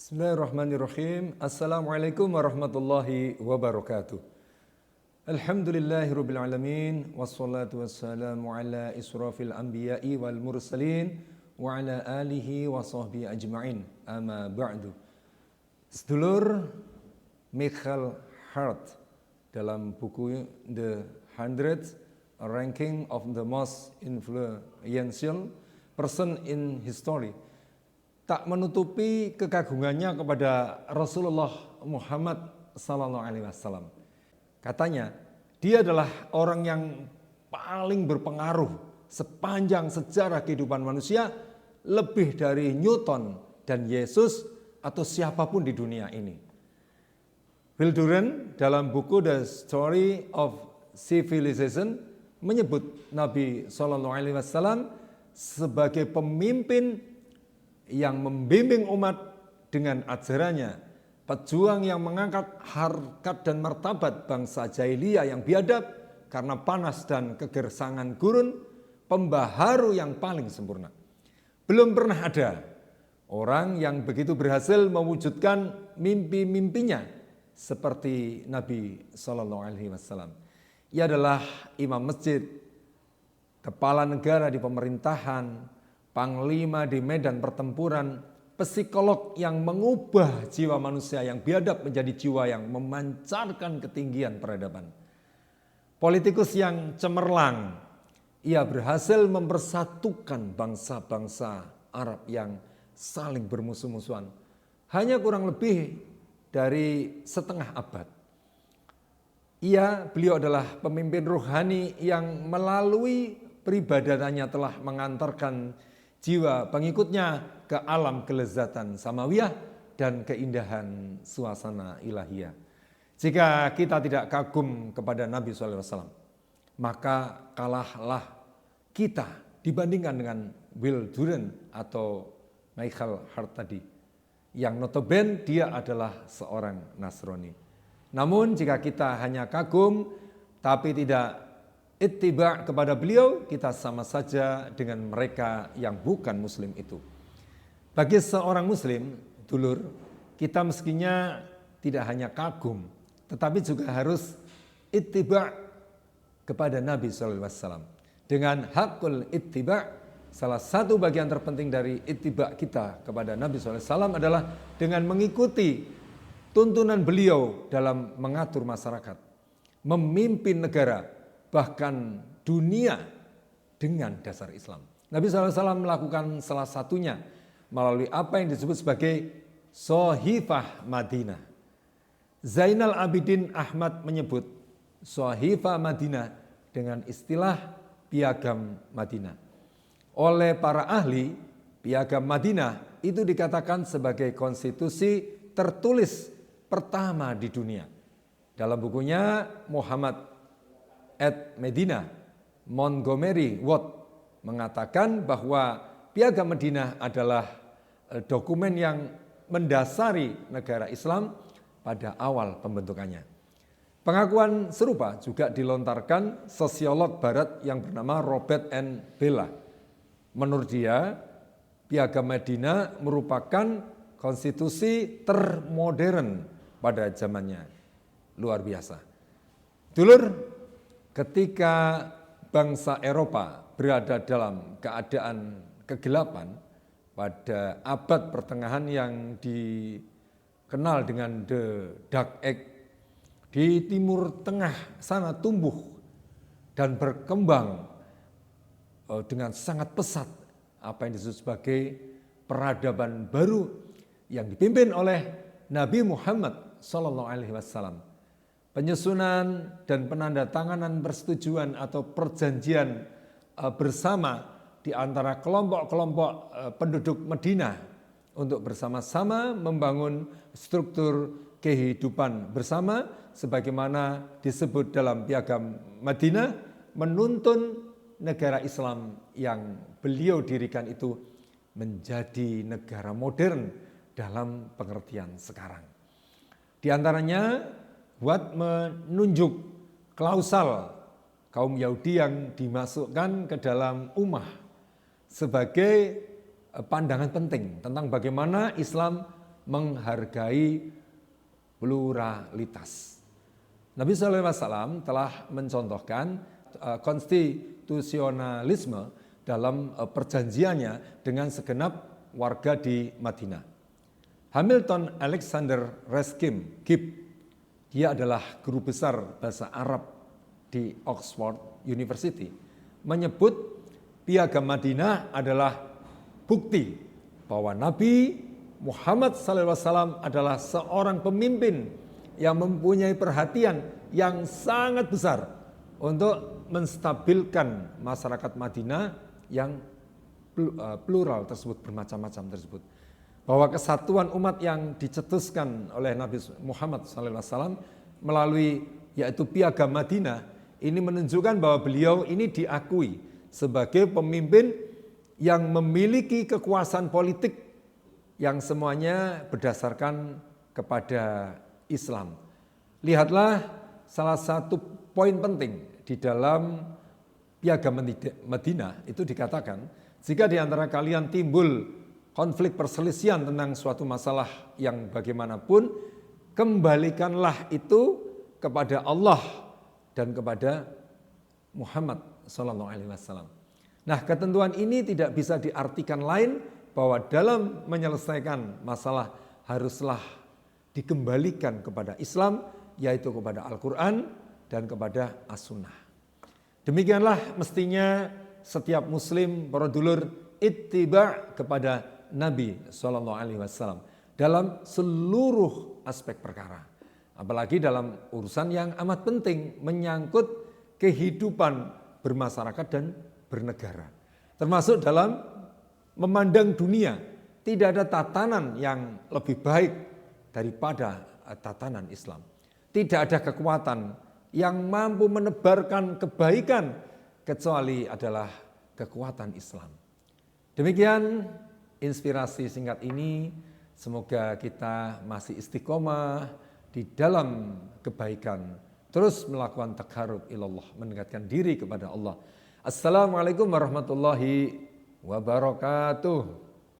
Bismillahirrahmanirrahim. Assalamualaikum warahmatullahi wabarakatuh. Alhamdulillahirabbil alamin wassalatu wassalamu ala israfil anbiya'i wal mursalin wa ala alihi wa sahbihi ajma'in. Amma ba'du. Sedulur, Michael Hart dalam buku The 100 Ranking of the Most Influential Person in History tak menutupi kekagumannya kepada Rasulullah Muhammad SAW. Katanya, dia adalah orang yang paling berpengaruh sepanjang sejarah kehidupan manusia, lebih dari Newton dan Yesus atau siapapun di dunia ini. Will Durant dalam buku The Story of Civilization menyebut Nabi SAW sebagai pemimpin yang membimbing umat dengan ajarannya, pejuang yang mengangkat harkat dan martabat bangsa jahiliyah yang biadab karena panas dan kegersangan gurun, pembaharu yang paling sempurna. Belum pernah ada orang yang begitu berhasil mewujudkan mimpi-mimpinya seperti Nabi SAW. Ia adalah imam masjid, kepala negara di pemerintahan, panglima di medan pertempuran, psikolog yang mengubah jiwa manusia yang biadab menjadi jiwa yang memancarkan ketinggian peradaban. Politikus yang cemerlang, ia berhasil mempersatukan bangsa-bangsa Arab yang saling bermusuh-musuhan. Hanya kurang lebih dari setengah abad. Beliau adalah pemimpin ruhani yang melalui peribadatannya telah mengantarkan jiwa pengikutnya ke alam kelezatan samawiyah dan keindahan suasana ilahiyah. Jika kita tidak kagum kepada Nabi SAW, maka kalahlah kita dibandingkan dengan Will Durant atau Michael Hart tadi, yang notabene dia adalah seorang Nasrani. Namun jika kita hanya kagum tapi tidak ittiba' kepada beliau, kita sama saja dengan mereka yang bukan muslim itu. Bagi seorang muslim, dulur, kita mestinya tidak hanya kagum, tetapi juga harus ittiba' kepada Nabi SAW. Dengan hakul ittiba', salah satu bagian terpenting dari ittiba' kita kepada Nabi SAW adalah dengan mengikuti tuntunan beliau dalam mengatur masyarakat, memimpin negara, bahkan dunia dengan dasar Islam. Nabi SAW melakukan salah satunya melalui apa yang disebut sebagai Shahifah Madinah. Zainal Abidin Ahmad menyebut Shahifah Madinah dengan istilah Piagam Madinah. Oleh para ahli, Piagam Madinah itu dikatakan sebagai konstitusi tertulis pertama di dunia. Dalam bukunya Muhammad at Medina, Montgomery Watt mengatakan bahwa Piagam Madinah adalah dokumen yang mendasari negara Islam pada awal pembentukannya. Pengakuan serupa juga dilontarkan sosiolog barat yang bernama Robert N. Bella. Menurut dia, Piagam Madinah merupakan konstitusi termodern pada zamannya. Luar biasa. Dulur, ketika bangsa Eropa berada dalam keadaan kegelapan pada abad pertengahan yang dikenal dengan The Dark Age, di Timur Tengah sana tumbuh dan berkembang dengan sangat pesat apa yang disebut sebagai peradaban baru yang dipimpin oleh Nabi Muhammad SAW. Penyusunan dan penandatanganan persetujuan atau perjanjian bersama di antara kelompok-kelompok penduduk Madinah untuk bersama-sama membangun struktur kehidupan bersama sebagaimana disebut dalam Piagam Madinah, menuntun negara Islam yang beliau dirikan itu menjadi negara modern dalam pengertian sekarang. Di antaranya buat menunjuk klausal kaum Yahudi yang dimasukkan ke dalam ummah sebagai pandangan penting tentang bagaimana Islam menghargai pluralitas. Nabi SAW telah mencontohkan konstitusionalisme dalam perjanjiannya dengan segenap warga di Madinah. Hamilton Alexander Ruskin Gibb, dia adalah guru besar bahasa Arab di Oxford University, menyebut Piagam Madinah adalah bukti bahwa Nabi Muhammad SAW adalah seorang pemimpin yang mempunyai perhatian yang sangat besar untuk menstabilkan masyarakat Madinah yang plural tersebut, bermacam-macam tersebut. Bahwa kesatuan umat yang dicetuskan oleh Nabi Muhammad SAW melalui yaitu Piagam Madinah ini menunjukkan bahwa beliau ini diakui sebagai pemimpin yang memiliki kekuasaan politik yang semuanya berdasarkan kepada Islam. Lihatlah salah satu poin penting di dalam Piagam Madinah itu dikatakan, jika di antara kalian timbul konflik perselisihan tentang suatu masalah yang bagaimanapun, kembalikanlah itu kepada Allah dan kepada Muhammad SAW. Nah, ketentuan ini tidak bisa diartikan lain bahwa dalam menyelesaikan masalah haruslah dikembalikan kepada Islam, yaitu kepada Al-Quran dan kepada As-Sunnah. Demikianlah mestinya setiap muslim, para dulur, ittiba' kepada Nabi SAW dalam seluruh aspek perkara. Apalagi dalam urusan yang amat penting menyangkut kehidupan bermasyarakat dan bernegara. Termasuk dalam memandang dunia, tidak ada tatanan yang lebih baik daripada tatanan Islam. Tidak ada kekuatan yang mampu menebarkan kebaikan kecuali adalah kekuatan Islam. Demikian inspirasi singkat ini, semoga kita masih istiqomah di dalam kebaikan, terus melakukan taqarrub ilallah, mendekatkan diri kepada Allah. Assalamualaikum warahmatullahi wabarakatuh.